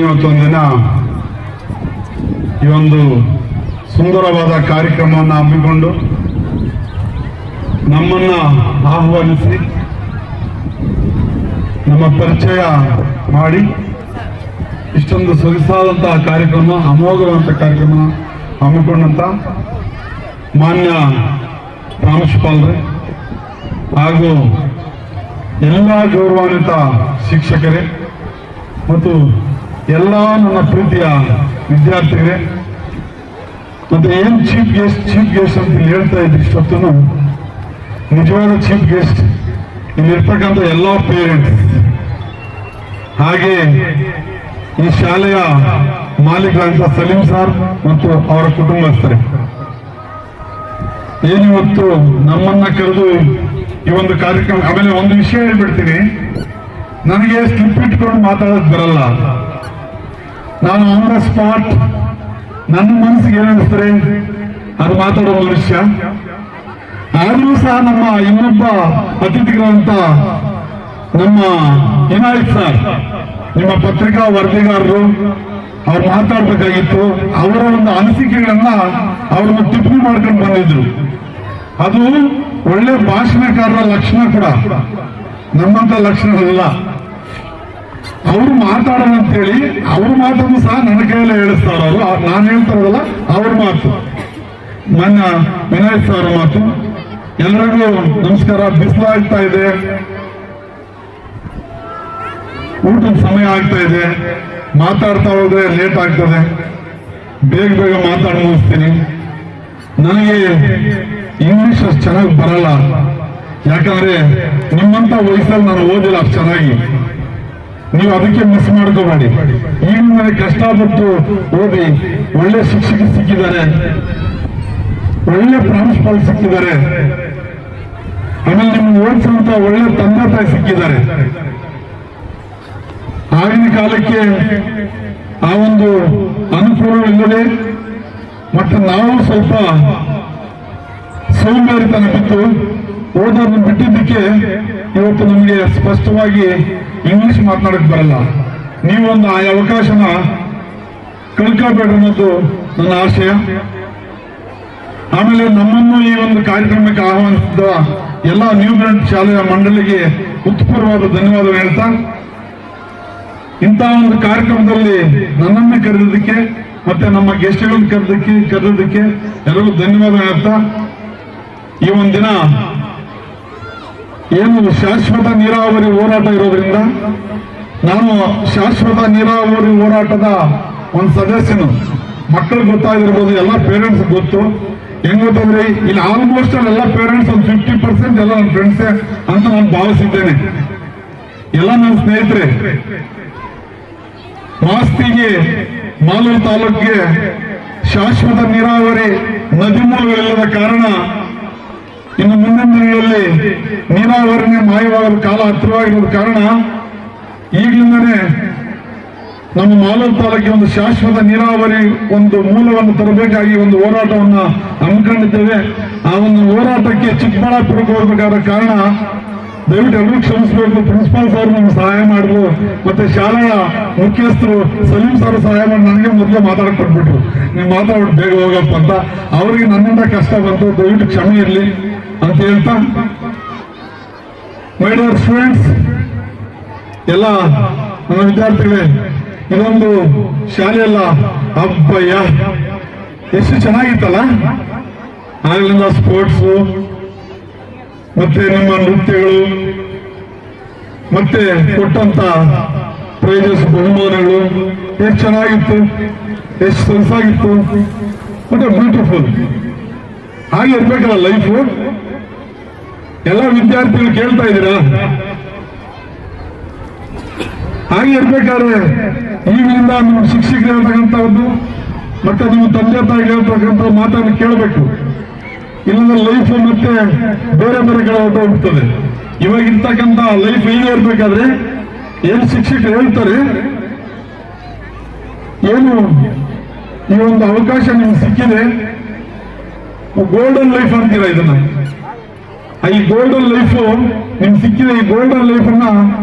ಇವತ್ತೊಂದಿನ ಈ ಒಂದು ಸುಂದರವಾದ ಕಾರ್ಯಕ್ರಮವನ್ನು ಹಮ್ಮಿಕೊಂಡು ನಮ್ಮನ್ನ ಆಹ್ವಾನಿಸಿ ನಮ್ಮ ಪರಿಚಯ ಮಾಡಿ ಇಷ್ಟೊಂದು ಸೊಗಸಾದಂತಹ ಕಾರ್ಯಕ್ರಮ, ಅಮೋಘವಾದಂತಹ ಕಾರ್ಯಕ್ರಮ ಹಮ್ಮಿಕೊಂಡಂತ ಮಾನ್ಯ ಪ್ರಾಂಶುಪಾಲರೇ ಹಾಗೂ ಎಲ್ಲ ಗೌರವಾನ್ವಿತ ಶಿಕ್ಷಕರೇ ಮತ್ತು ಎಲ್ಲ ನನ್ನ ಪ್ರೀತಿಯ ವಿದ್ಯಾರ್ಥಿಗಳೇ, ಮತ್ತೆ ಏನ್ ಚೀಫ್ ಗೆಸ್ಟ್ ಅಂತ ಇಲ್ಲಿ ಹೇಳ್ತಾ ಇದ್ರಿ, ಇಷ್ಟೊತ್ತು ನಿಜವಾದ ಚೀಫ್ ಗೆಸ್ಟ್ ಇಲ್ಲಿರ್ತಕ್ಕಂಥ ಎಲ್ಲ ಪೇರೆಂಟ್ಸ್, ಹಾಗೆ ಈ ಶಾಲೆಯ ಮಾಲೀಕರಾದಂಥ ಸಲೀಂ ಸರ್ ಮತ್ತು ಅವರ ಕುಟುಂಬಸ್ಥರೇ, ಏನಿವತ್ತು ನಮ್ಮನ್ನ ಕರೆದು ಈ ಒಂದು ಕಾರ್ಯಕ್ರಮ. ಆಮೇಲೆ ಒಂದು ವಿಷಯ ಹೇಳ್ಬಿಡ್ತೀನಿ, ನನಗೆ ಸ್ಲಿಪ್ ಇಟ್ಕೊಂಡು ಮಾತಾಡೋದು ಬರಲ್ಲ. ನಾನು ಆನ್ ದ ಸ್ಪಾಟ್ ನನ್ನ ಮನಸ್ಸಿಗೆ ಏನಿಸ್ತಾರೆ ಅದು ಮಾತಾಡೋ ಮನುಷ್ಯ. ಆದ್ರೂ ಸಹ ನಮ್ಮ ಇನ್ನೊಬ್ಬ ಅತಿಥಿಗಳಂತ ನಮ್ಮ ಇನಾಯತ್ ಸರ್, ನಿಮ್ಮ ಪತ್ರಿಕಾ ವರದಿಗಾರರು, ಅವ್ರು ಮಾತಾಡ್ಬೇಕಾಗಿತ್ತು. ಅವರ ಒಂದು ಅನಿಸಿಕೆಗಳನ್ನ ಅವ್ರನ್ನ ಟಿಪ್ಪಣಿ ಮಾಡ್ಕೊಂಡು ಬಂದಿದ್ರು. ಅದು ಒಳ್ಳೆ ಭಾಷಣಕಾರರ ಲಕ್ಷಣ ಕೂಡ, ನಮ್ಮಂತ ಲಕ್ಷಣ ಅಲ್ಲ. ಅವರು ಮಾತಾಡೋಣ ಅಂತೇಳಿ ಅವ್ರ ಮಾತನ್ನು ಸಹ ನನ್ನ ಕೈಯಲ್ಲೇ ಹೇಳಿಸ್ತಾರ. ಅವರು ನಾನು ಹೇಳ್ತಾರಲ್ಲ ಅವ್ರ ಮಾತು, ನನ್ನ ವಿನಾಯಕ್ ಅವರ ಮಾತು. ಎಲ್ಲರಿಗೂ ನಮಸ್ಕಾರ. ಬಿಸಿಲಾಗ್ತಾ ಇದೆ, ಊಟದ ಸಮಯ ಆಗ್ತಾ ಇದೆ, ಮಾತಾಡ್ತಾ ಹೋದ್ರೆ ಲೇಟ್ ಆಗ್ತದೆ. ಬೇಗ ಬೇಗ ಮಾತಾಡಿ ಮುಗಿಸ್ತೀನಿ. ನನಗೆ ಇಂಗ್ಲಿಷ್ ಅಷ್ಟು ಚೆನ್ನಾಗಿ ಬರಲ್ಲ, ಯಾಕಂದ್ರೆ ನಿಮ್ಮಂತ ವಯಸ್ಸಲ್ಲಿ ನಾನು ಓದಿಲ್ಲ ಅಷ್ಟು ಚೆನ್ನಾಗಿ. ನೀವು ಅದಕ್ಕೆ ಮಿಸ್ ಮಾಡ್ಕೋಬೇಡಿ. ಈಗ ನನಗೆ ಕಷ್ಟಪಟ್ಟು ಓದಿ ಒಳ್ಳೆ ಶಿಕ್ಷಕರು ಸಿಕ್ಕಿದ್ದಾರೆ, ಒಳ್ಳೆ ಪ್ರಾಂಶುಪಾಲ ಸಿಕ್ಕಿದ್ದಾರೆ, ಆಮೇಲೆ ನಿಮ್ಗೆ ಓದಿಸುವಂತ ಒಳ್ಳೆ ತಂದೆ ತಾಯಿ ಸಿಕ್ಕಿದ್ದಾರೆ. ಆಗಿನ ಕಾಲಕ್ಕೆ ಆ ಒಂದು ಅನುಕೂಲವಿಲ್ಲದೆ ಮತ್ತೆ ನಾವು ಸ್ವಲ್ಪ ಸೌಂದರ್ಯತನ ಬಿಟ್ಟು ಓದೋದನ್ನು ಬಿಟ್ಟಿದ್ದಕ್ಕೆ ಇವತ್ತು ನಮಗೆ ಸ್ಪಷ್ಟವಾಗಿ ಇಂಗ್ಲಿಷ್ ಮಾತನಾಡಕ್ ಬರಲ್ಲ. ನೀವೊಂದು ಆ ಅವಕಾಶನ ಕಳ್ಕೋಬೇಡ ಅನ್ನೋದು ನನ್ನ ಆಶಯ. ಆಮೇಲೆ ನಮ್ಮನ್ನು ಈ ಒಂದು ಕಾರ್ಯಕ್ರಮಕ್ಕೆ ಆಹ್ವಾನಿಸಿದ ಎಲ್ಲ ನ್ಯೂ ಗ್ರಾಂಟ್ ಶಾಲೆಯ ಮಂಡಳಿಗೆ ಉತ್ಪೂರ್ವವಾದ ಧನ್ಯವಾದ ಹೇಳ್ತಾ, ಇಂಥ ಒಂದು ಕಾರ್ಯಕ್ರಮದಲ್ಲಿ ನನ್ನನ್ನು ಕರೆದಕ್ಕೆ ಮತ್ತೆ ನಮ್ಮ ಗೆಸ್ಟ್ಗಳನ್ನು ಕರೆದಕ್ಕೆ ಎಲ್ಲರಿಗೂ ಧನ್ಯವಾದ ಹೇಳ್ತಾ, ಈ ಒಂದಿನ ಏನು ಶಾಶ್ವತ ನೀರಾವರಿ ಹೋರಾಟ ಇರೋದ್ರಿಂದ ನಾನು ಶಾಶ್ವತ ನೀರಾವರಿ ಹೋರಾಟದ ಒಂದು ಸದಸ್ಯನು. ಮಕ್ಕಳು ಗೊತ್ತಾಗಿರ್ಬೋದು, ಎಲ್ಲ ಪೇರೆಂಟ್ಸ್ ಗೊತ್ತು. ಹೆಂಗ್ ಗೊತ್ತಂದ್ರೆ ಇಲ್ಲಿ ಆಲ್ಮೋಸ್ಟ್ ಎಲ್ಲ ಪೇರೆಂಟ್ಸ್ ಒಂದು 50% ಎಲ್ಲ ನನ್ನ ಫ್ರೆಂಡ್ಸೇ ಅಂತ ನಾನು ಭಾವಿಸಿದ್ದೇನೆ. ಎಲ್ಲ ನನ್ನ ಸ್ನೇಹಿತರೆ. ಮಾಸ್ತಿಗೆ ಮಾಲೂರು ತಾಲೂಕಿಗೆ ಶಾಶ್ವತ ನೀರಾವರಿ ನದಿ ಮೂಲಗಳಿಲ್ಲದ ಕಾರಣ ಇನ್ನು ಮುಂದಿನ ದಿನಗಳಲ್ಲಿ ನೀರಾವರಿನೇ ಮಾಯವಾದ ಕಾಲ ಹತ್ತಿರವಾಗಿರೋದ ಕಾರಣ ಈಗಲಿಂದನೇ ನಮ್ಮ ಮಾಲೂರು ತಾಲೂಕಿಗೆ ಒಂದು ಶಾಶ್ವತ ನೀರಾವರಿ ಒಂದು ಮೂಲವನ್ನು ತರಬೇಕಾಗಿ ಒಂದು ಹೋರಾಟವನ್ನು ಹಮ್ಮಿಕೊಂಡಿದ್ದೇವೆ. ಆ ಒಂದು ಹೋರಾಟಕ್ಕೆ ಚಿಕ್ಕಬಳ್ಳಾಪುರಕ್ಕೆ ಹೋಗಬೇಕಾದ ಕಾರಣ ದಯವಿಟ್ಟು ಎಲ್ಲರೂ ಕ್ಷಮಿಸಬೇಕು. ಪ್ರಿನ್ಸಿಪಾಲ್ ಸರ್ ನಮ್ಗೆ ಸಹಾಯ ಮಾಡಿದ್ರು, ಮತ್ತೆ ಶಾಲೆಯ ಮುಖ್ಯಸ್ಥರು ಸಲೀಂ ಸರ್ ಸಹಾಯ ಮಾಡಿ ನನಗೆ ಮೊದಲೇ ಮಾತಾಡ್ಕೊಟ್ಬಿಟ್ರು, ನೀವು ಮಾತಾಡ್ಬಿಟ್ಟು ಬೇಗ ಹೋಗಪ್ಪ ಅಂತ. ಅವರಿಗೆ ನನ್ನಿಂದ ಕಷ್ಟ ಬಂತು, ದಯವಿಟ್ಟು ಕ್ಷಮೆ ಇರಲಿ ಅಂತ ಹೇಳ್ತಾ, ಮೈ ಡಿಯರ್ ಸ್ಟೂಡೆಂಟ್ಸ್, ಎಲ್ಲ ನನ್ನ ವಿದ್ಯಾರ್ಥಿಗಳೇ, ಇದೊಂದು ಶಾಲೆಯಲ್ಲ, ಅಬ್ಬಯ್ಯ ಎಷ್ಟು ಚೆನ್ನಾಗಿತ್ತಲ್ಲ. ಆಗ್ಲಿಂದ ಸ್ಪೋರ್ಟ್ಸು ಮತ್ತೆ ನಿಮ್ಮ ನೃತ್ಯಗಳು ಮತ್ತೆ ಕೊಟ್ಟಂತ ಪ್ರೈಜಸ್ ಬಹುಮಾನಗಳು ಎಷ್ಟು ಚೆನ್ನಾಗಿತ್ತು, ಎಷ್ಟು ಸೊಗಸಾಗಿತ್ತು, ಮತ್ತೆ ಬ್ಯೂಟಿಫುಲ್. ಹಾಗೆ ಇರ್ಬೇಕಲ್ಲ ಲೈಫು. ಎಲ್ಲ ವಿದ್ಯಾರ್ಥಿಗಳು ಕೇಳ್ತಾ ಇದ್ದೀರಾ? ಹಾಗೆ ಇರ್ಬೇಕಾದ್ರೆ ಈಗಿನಿಂದ ನಿಮ್ಮ ಶಿಕ್ಷಕರು ಹೇಳ್ತಕ್ಕಂಥದ್ದು ಮತ್ತೆ ನಿಮ್ಮ ತಂದೆ ತಾಯಿ ಹೇಳ್ತಕ್ಕಂಥ ಮಾತನ್ನು ಕೇಳಬೇಕು. ಇಲ್ಲಂದ್ರೆ ಲೈಫ್ ಮತ್ತೆ ಬೇರೆ ಬೇರೆ ಕಡೆ ಹೊರಟೋಗ್ತದೆ. ಇವಾಗ ಇರ್ತಕ್ಕಂಥ ಲೈಫ್ ಹೀಗೆ ಇರ್ಬೇಕಾದ್ರೆ ಏನು ಶಿಕ್ಷಕರು ಹೇಳ್ತಾರೆ, ಏನು ಈ ಒಂದು ಅವಕಾಶ ನಿಮ್ಗೆ ಸಿಕ್ಕಿದೆ, ಗೋಲ್ಡನ್ ಲೈಫ್ ಅಂತೀರ ಇದನ್ನ. ಈ ಗೋಲ್ಡನ್ ಲೈಫ್ ನಿಮ್ಗೆ ಸಿಕ್ಕಿದೆ. ಈ ಗೋಲ್ಡನ್ ಲೈಫ್ ಅನ್ನ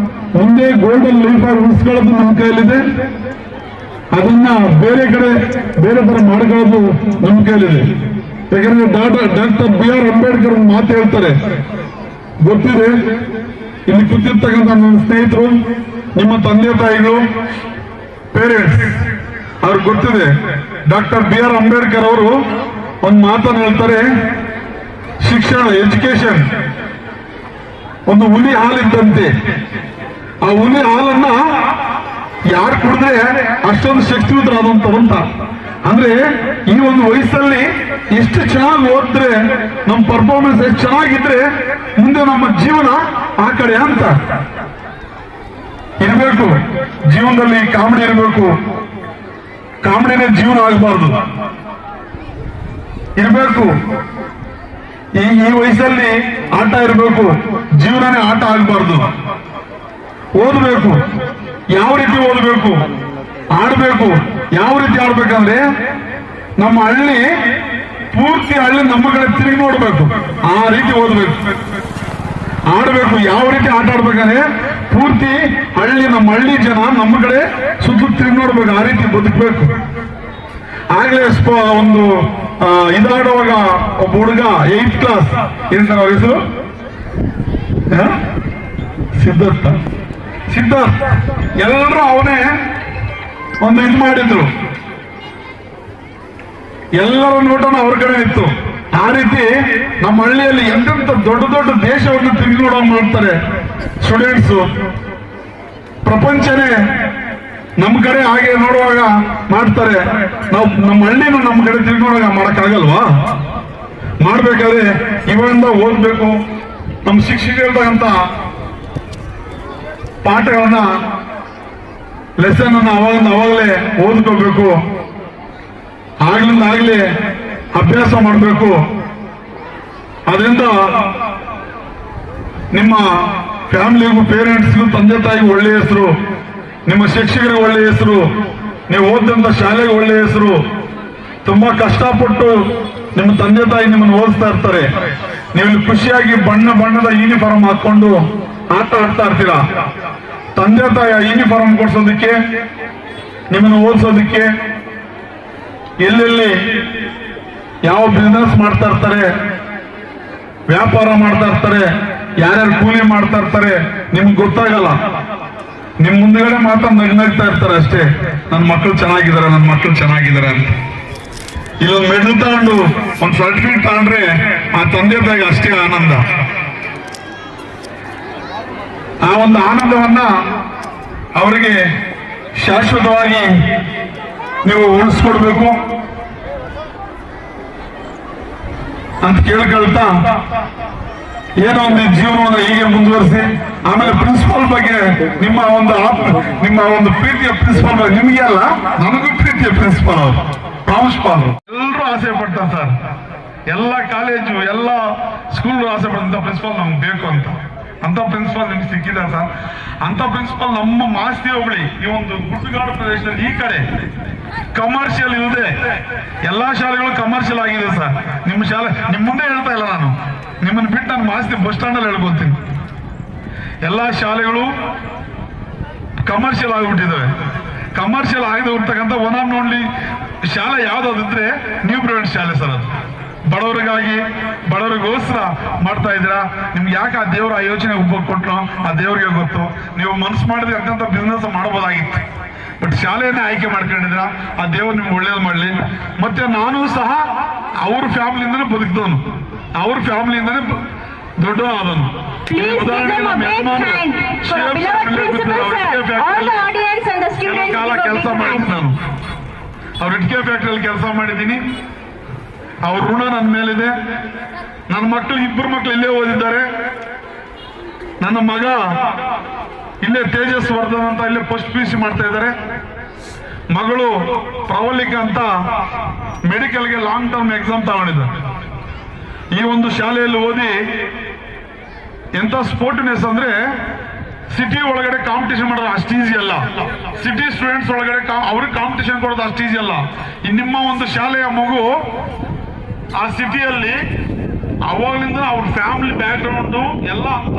ಮುಂದೆ ಗೋಲ್ಡನ್ ಲೈಫ್ ಆಗಿ ಉಳಿಸ್ಕೊಳ್ಳೋದು ನಮ್ಮ ಕೈಯಲ್ಲಿದೆ. ಅದನ್ನ ಬೇರೆ ಕಡೆ ಬೇರೆ ತರ ಮಾಡ್ಕೊಳ್ಳೋದು ನಮ್ಮ ಕೈಲಿದೆ. ಯಾಕಂದ್ರೆ ಡಾಕ್ಟರ್ ಬಿ ಆರ್ ಅಂಬೇಡ್ಕರ್ ಮಾತು ಹೇಳ್ತಾರೆ, ಗೊತ್ತಿದೆ. ಇಲ್ಲಿ ಕೂತಿರ್ತಕ್ಕಂಥ ನನ್ನ ಸ್ನೇಹಿತರು, ನಿಮ್ಮ ತಂದೆ ತಾಯಿಗಳು, ಪೇರೆಂಟ್ಸ್, ಅವ್ರಿಗೆ ಗೊತ್ತಿದೆ. ಡಾಕ್ಟರ್ ಬಿ ಆರ್ ಅಂಬೇಡ್ಕರ್ ಅವರು ಒಂದು ಮಾತನ್ನು ಹೇಳ್ತಾರೆ, ಶಿಕ್ಷಣ, ಎಜುಕೇಶನ್ ಒಂದು ಹುಲಿ ಹಾಲಿದ್ದಂತೆ. ಆ ಹುಲಿ ಹಾಲನ್ನ ಯಾರು ಕುಡಿದ್ರೆ ಅಷ್ಟೊಂದು ಶಕ್ತಿಯುತರಾದಂಥವ್ರು ಅಂತ. ಅಂದ್ರೆ ಈ ಒಂದು ವಯಸ್ಸಲ್ಲಿ ಎಷ್ಟು ಚೆನ್ನಾಗಿ ಓದಿದ್ರೆ, ನಮ್ಮ ಪರ್ಫಾರ್ಮೆನ್ಸ್ ಎಷ್ಟು ಚೆನ್ನಾಗಿದ್ರೆ ಮುಂದೆ ನಮ್ಮ ಜೀವನ ಆ ಕಡೆ ಅಂತ ಇರಬೇಕು. ಜೀವನದಲ್ಲಿ ಕಾಮಿಡಿ ಇರಬೇಕು, ಕಾಮಿಡಿನೇ ಜೀವನ ಆಗಬಾರ್ದು ಇರಬೇಕು. ಈ ವಯಸ್ಸಲ್ಲಿ ಆಟ ಇರಬೇಕು, ಜೀವನನೇ ಆಟ ಆಗಬಾರ್ದು. ಓದಬೇಕು, ಯಾವ ರೀತಿ ಓದಬೇಕು, ಆಡಬೇಕು. ಯಾವ ರೀತಿ ಆಡ್ಬೇಕಂದ್ರೆ ನಮ್ಮ ಹಳ್ಳಿ ಪೂರ್ತಿ ಹಳ್ಳಿ ನಮ್ಮ ಕಡೆ ತಿರುಗಿ ನೋಡ್ಬೇಕು, ಆ ರೀತಿ ಓದಬೇಕು, ಆಡಬೇಕು. ಯಾವ ರೀತಿ ಆಟ ಆಡ್ಬೇಕಂದ್ರೆ ಪೂರ್ತಿ ಹಳ್ಳಿ, ನಮ್ಮ ಹಳ್ಳಿ ಜನ ನಮ್ಮ ಕಡೆ ಸುತ್ತ ತಿರುಗಿ ನೋಡ್ಬೇಕು, ಆ ರೀತಿ ಬದುಕಬೇಕು. ಆಗ್ಲೇ ಒಂದು ಇದಾಡುವಾಗ ಒಬ್ಬ ಹುಡುಗ 8th ಕ್ಲಾಸ್, ಏನ್ ಸರ್ ಅವ್ರ ಹೆಸರು? ಸಿದ್ಧಾರ್ಥ. ಎಲ್ಲರೂ ಅವನೇ ಒಂದು ಇದು ಮಾಡಿದ್ರು, ಎಲ್ಲರ ನೋಟನ ಅವ್ರ ಕಡೆ ಇತ್ತು. ಆ ರೀತಿ ನಮ್ಮ ಹಳ್ಳಿಯಲ್ಲಿ ಎಂತೆಂತ ದೊಡ್ಡ ದೊಡ್ಡ ದೇಶವನ್ನು ತಿರುಗಿ ನೋಡೋ ಮಾಡ್ತಾರೆ ಸ್ಟೂಡೆಂಟ್ಸ್. ಪ್ರಪಂಚನೇ ನಮ್ಮ ಕಡೆ ಹಾಗೆ ನೋಡುವಾಗ ಮಾಡ್ತಾರೆ. ನಾವು ನಮ್ಮ ಹಳ್ಳಿನೂ ನಮ್ಮ ಕಡೆ ತಿರುಗಿ ನೋಡುವಾಗ ಮಾಡಕ್ಕಾಗಲ್ವಾ? ಮಾಡ್ಬೇಕಾದ್ರೆ ಇವಾಗಿಂದ ಓದ್ಬೇಕು. ನಮ್ಮ ಶಿಕ್ಷಕರು ಹೇಳ್ತಕ್ಕಂಥ ಪಾಠಗಳನ್ನ, ಲೆಸನ್ ಅನ್ನ ಅವಾಗಲೇ ಓದ್ಕೋಬೇಕು. ಆಗ್ಲೇ ಅಭ್ಯಾಸ ಮಾಡಬೇಕು. ಅದರಿಂದ ನಿಮ್ಮ ಫ್ಯಾಮಿಲಿಗೂ, ಪೇರೆಂಟ್ಸ್ಗೂ, ತಂದೆ ತಾಯಿಗೂ ಒಳ್ಳೆಯ ಹೆಸರು, ನಿಮ್ಮ ಶಿಕ್ಷಕರಿಗೆ ಒಳ್ಳೆಯ ಹೆಸರು, ನೀವು ಓದಿದಂತ ಶಾಲೆಗೆ ಒಳ್ಳೆಯ ಹೆಸರು. ತುಂಬಾ ಕಷ್ಟಪಟ್ಟು ನಿಮ್ಮ ತಂದೆ ತಾಯಿ ನಿಮ್ಮನ್ನು ಓದಿಸ್ತಾ ಇರ್ತಾರೆ. ನೀವು ಇಲ್ಲಿ ಖುಷಿಯಾಗಿ ಬಣ್ಣದ ಯೂನಿಫಾರ್ಮ್ ಹಾಕೊಂಡು ಆಟ ಆಡ್ತಾ ಇರ್ತೀರಾ. ತಂದೆ ತಾಯಿ ಯೂನಿಫಾರ್ಮ್ ಕೊಡ್ಸೋದಕ್ಕೆ, ನಿಮ್ಮನ್ನು ಓದಿಸೋದಕ್ಕೆ ಎಲ್ಲೆಲ್ಲಿ ಯಾವ ಬಿಸ್ನೆಸ್ ಮಾಡ್ತಾ ಇರ್ತಾರೆ, ವ್ಯಾಪಾರ ಮಾಡ್ತಾ ಇರ್ತಾರೆ, ಯಾರ್ಯಾರು ಕೂಲಿ ಮಾಡ್ತಾ ಇರ್ತಾರೆ, ನಿಮ್ಗೆ ಗೊತ್ತಾಗಲ್ಲ. ನಿಮ್ ಮುಂದೆಗಡೆ ಮಾತ್ರ ನಗ್ನಗ್ತಾ ಇರ್ತಾರೆ ಅಷ್ಟೇ, ನನ್ನ ಮಕ್ಕಳು ಚೆನ್ನಾಗಿದ್ದಾರೆ ಅಂತ. ಇಲ್ಲೊಂದು ಮೆಡಲ್ ತಗೊಂಡು ಒಂದು ಸರ್ಟಿಫಿಕೇಟ್ ತಗೊಂಡ್ರೆ ಆ ತಂದೆ ತಾಯಿಗೆ ಅಷ್ಟೇ ಆನಂದ. ಆ ಒಂದು ಆನಂದವನ್ನ ಅವರಿಗೆ ಶಾಶ್ವತವಾಗಿ ನೀವು ಉಳಿಸ್ಕೊಡ್ಬೇಕು ಅಂತ ಕೇಳ್ಕೊಳ್ತಾ, ಏನೋ ಒಂದು ಜೀವನವನ್ನು ಹೀಗೆ ಮುಂದುವರಿಸಿ. ಆಮೇಲೆ ಪ್ರಿನ್ಸಿಪಾಲ್ ಬಗ್ಗೆ ನಿಮ್ಮ ಒಂದು ಪ್ರೀತಿಯ ಪ್ರಿನ್ಸಿಪಾಲ್ ಬಗ್ಗೆ, ನಿಮಗೆ ಅಲ್ಲ ನನಗೂ ಪ್ರೀತಿಯ ಪ್ರಿನ್ಸಿಪಾಲ್ ಅವರು, ಪ್ರಾಂಶುಪಾಲ್. ಎಲ್ಲರೂ ಆಸೆ ಪಡ್ತಾರೆ ಸರ್, ಎಲ್ಲ ಕಾಲೇಜು, ಎಲ್ಲ ಸ್ಕೂಲ್ ಆಸೆ ಪಡ್ತಂತ ಪ್ರಿನ್ಸಿಪಾಲ್ ನಮ್ಗೆ ಬೇಕು ಅಂತ. ಅಂತ ಪ್ರಿನ್ಸಿಪಾಲ್ ನಿಮ್ಗೆ ಸಿಕ್ಕಿದ್ದಾರೆ ಸರ್. ಅಂತ ಪ್ರಿನ್ಸಿಪಾಲ್ ನಮ್ಮ ಮಾಸ್ತಿ ಹೋಬಳಿ, ಈ ಒಂದು ಗುಡ್ಡಗಾಡು ಪ್ರದೇಶದಲ್ಲಿ ಈ ಕಡೆ ಕಮರ್ಷಿಯಲ್ ಇಲ್ಲದೆ ಎಲ್ಲಾ ಶಾಲೆಗಳು ಕಮರ್ಷಿಯಲ್ ಆಗಿದೆ ಸರ್. ನಿಮ್ಮ ಶಾಲೆ ನಿಮ್ ಮುಂದೆ ಹೇಳ್ತಾ ಇಲ್ಲ ನಾನು, ನಿಮ್ಮನ್ನು ಬಿಟ್ಟು ನಾನು ಮಾಸ್ತಿ ಬಸ್ ಸ್ಟ್ಯಾಂಡ್ ಅಲ್ಲಿ ಹೇಳ್ಕೊತೀನಿ. ಎಲ್ಲಾ ಶಾಲೆಗಳು ಕಮರ್ಷಿಯಲ್ ಆಗಿಬಿಟ್ಟಿದ್ದಾವೆ. ಕಮರ್ಷಿಯಲ್ ಆಗದೆ ಇರ್ತಕ್ಕಂಥ ಒನ್ ಆನ್ ಓನ್ಲಿ ಶಾಲೆ ಯಾವ್ದಾದಿದ್ರೆ ನ್ಯೂ ಪ್ರೈವೇಟ್ ಶಾಲೆ ಸರ್. ಅದು ಬಡವರಿಗೋಸ್ಕರ ಮಾಡ್ತಾ ಇದ್ದೀರಾ. ನಿಮ್ಗೆ ಯಾಕೆ ಆ ದೇವ್ರ ಆ ಯೋಚನೆ ಕೊಟ್ಟರು ಆ ದೇವ್ರಿಗೆ ಗೊತ್ತು. ನೀವು ಮನಸ್ಸು ಮಾಡಿದ್ರೆ ಅತ್ಯಂತ ಬಿಸ್ನೆಸ್ ಮಾಡ್ಬೋದಾಗಿತ್ತು, ಬಟ್ ಶಾಲೆಯನ್ನೇ ಆಯ್ಕೆ ಮಾಡ್ಕೊಂಡಿದ್ರ. ಆ ದೇವ್ರು ನಿಮ್ಗೆ ಒಳ್ಳೇದು ಮಾಡಲಿ. ಮತ್ತೆ ನಾನು ಸಹ ಅವ್ರ ಫ್ಯಾಮಿಲಿಯಿಂದನೇ ಬದುಕಿದವನು, ಅವ್ರ ಫ್ಯಾಮಿಲಿಯಿಂದನೇ ದೊಡ್ಡವನಾದನು. ಕಾಲ ಕೆಲಸ ಮಾಡಿದ್ದೀನಿ ನಾನು, ಅವ್ರ ಇಟ್ಕೆ ಫ್ಯಾಕ್ಟ್ರಿಯಲ್ಲಿ ಕೆಲಸ ಮಾಡಿದ್ದೀನಿ. ಅವ್ರ ಋಣ ನನ್ನ ಮೇಲಿದೆ. ನನ್ನ ಮಕ್ಕಳು, 2 ಮಕ್ಕಳು ಇಲ್ಲೇ ಓದಿದ್ದಾರೆ. ನನ್ನ ಮಗ ಇಲ್ಲೇ ತೇಜಸ್ ವರ್ಧನ್ ಅಂತ ಇಲ್ಲೇ ಫಸ್ಟ್ PUC ಮಾಡ್ತಾ ಇದ್ದಾರೆ. ಮಗಳು ಪ್ರವಲಿಕ ಅಂತ ಮೆಡಿಕಲ್ಗೆ ಲಾಂಗ್ ಟರ್ಮ್ ಎಕ್ಸಾಮ್ ತಗೊಂಡಿದ್ದಾರೆ. ಈ ಒಂದು ಶಾಲೆಯಲ್ಲಿ ಓದಿ ಎಂತ ಸ್ಪೋರ್ಟಿನೆಸ್ ಅಂದ್ರೆ, ಸಿಟಿ ಒಳಗಡೆ ಕಾಂಪಿಟೇಷನ್ ಮಾಡೋದು ಅಷ್ಟು ಈಸಿ ಅಲ್ಲ. ಸಿಟಿ ಸ್ಟೂಡೆಂಟ್ಸ್ ಒಳಗಡೆ ಅವ್ರಿಗೆ ಕಾಂಪಿಟೇಷನ್ ಕೊಡೋದು ಅಷ್ಟು ಈಸಿ ಅಲ್ಲ. ನಿಮ್ಮ ಒಂದು ಶಾಲೆಯ ಮಗು ಆ ಸಿಟಿಯಲ್ಲಿ ಅವಾಗಲಿಂದ ಅವ್ರ ಫ್ಯಾಮಿಲಿ ಬ್ಯಾಕ್ ಗ್ರೌಂಡ್ ಎಲ್ಲ ಅಂತ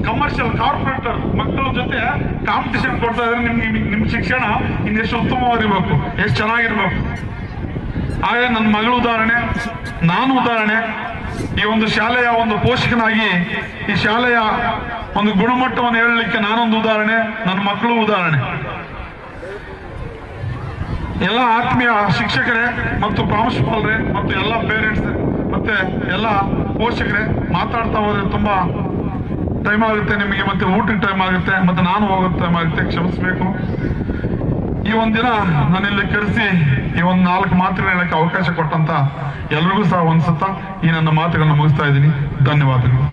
ಕಮರ್ಷಿಯಲ್ ಕಾರ್ಪೊರೇಟರ್ ಮಕ್ಕಳ ಜೊತೆ ಕಾಂಪಿಟೇಷನ್ ಕೊಡ್ತಾ ಇದ್ರೆ ನಿಮ್ ಶಿಕ್ಷಣ ಇನ್ನೆಷ್ಟು ಉತ್ತಮವಾಗಿರ್ಬೇಕು, ಎಷ್ಟು ಚೆನ್ನಾಗಿರ್ಬೇಕು. ಹಾಗೆ ನನ್ನ ಮಗಳು ಉದಾಹರಣೆ, ನಾನು ಉದಾಹರಣೆ. ಈ ಒಂದು ಶಾಲೆಯ ಒಂದು ಪೋಷಕನಾಗಿ ಈ ಶಾಲೆಯ ಒಂದು ಗುಣಮಟ್ಟವನ್ನು ಹೇಳಲಿಕ್ಕೆ ನಾನೊಂದು ಉದಾಹರಣೆ, ನನ್ನ ಮಕ್ಕಳು ಉದಾಹರಣೆ. ಎಲ್ಲ ಆತ್ಮೀಯ ಶಿಕ್ಷಕರೇ ಮತ್ತು ಪ್ರಾಂಶುಪಾಲರೇ ಮತ್ತು ಎಲ್ಲ ಪೇರೆಂಟ್ಸ್ ಮತ್ತೆ ಎಲ್ಲ ಪೋಷಕರೇ, ಮಾತಾಡ್ತಾ ಹೋದ್ರೆ ತುಂಬಾ ಟೈಮ್ ಆಗುತ್ತೆ ನಿಮಗೆ, ಮತ್ತೆ ಊಟದ ಟೈಮ್ ಆಗುತ್ತೆ, ಮತ್ತೆ ನಾನು ಹೋಗೋ ಟೈಮ್ ಆಗುತ್ತೆ, ಕ್ಷಮಿಸ್ಬೇಕು. ಈ ಒಂದಿನ ನಾನಿಲ್ಲಿ ಕರೆಸಿ ಈ ಒಂದು 4 ಮಾತುಗಳು ಹೇಳಕ್ಕೆ ಅವಕಾಶ ಕೊಟ್ಟಂತ ಎಲ್ರಿಗೂ ಸಹ ಒಂದ್ಸತ್ತ ಈ ನನ್ನ ಮಾತುಗಳನ್ನ ಮುಗಿಸ್ತಾ ಇದ್ದೀನಿ. ಧನ್ಯವಾದಗಳು.